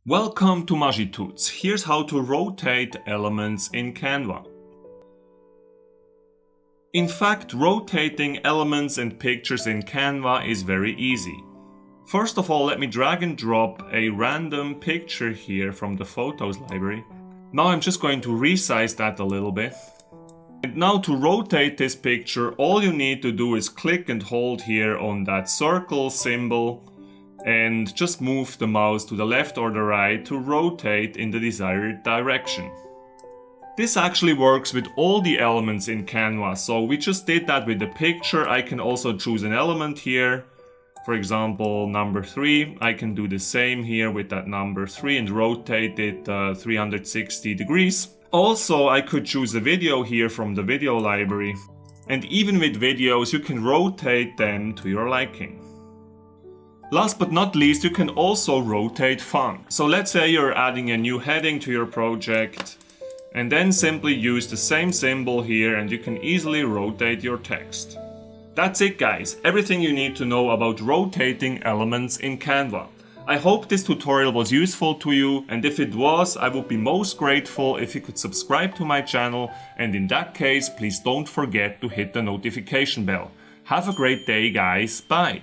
Welcome to Magitudes. Here's how to rotate elements in Canva. In fact, rotating elements and pictures in Canva is very easy. First of all, let me drag and drop a random picture here from the Photos library. Now I'm just going to resize that a little bit. And now to rotate this picture, all you need to do is click and hold here on that circle symbol and just move the mouse to the left or the right to rotate in the desired direction. This actually works with all the elements in Canva, so we just did that with the picture. I can also choose an element here, for example number 3. I can do the same here with that number 3 and rotate it 360 degrees. Also, I could choose a video here from the video library, and even with videos you can rotate them to your liking. Last but not least, you can also rotate font. So let's say you're adding a new heading to your project, and then simply use the same symbol here and you can easily rotate your text. That's it guys, everything you need to know about rotating elements in Canva. I hope this tutorial was useful to you, and if it was, I would be most grateful if you could subscribe to my channel, and in that case, please don't forget to hit the notification bell. Have a great day guys, bye!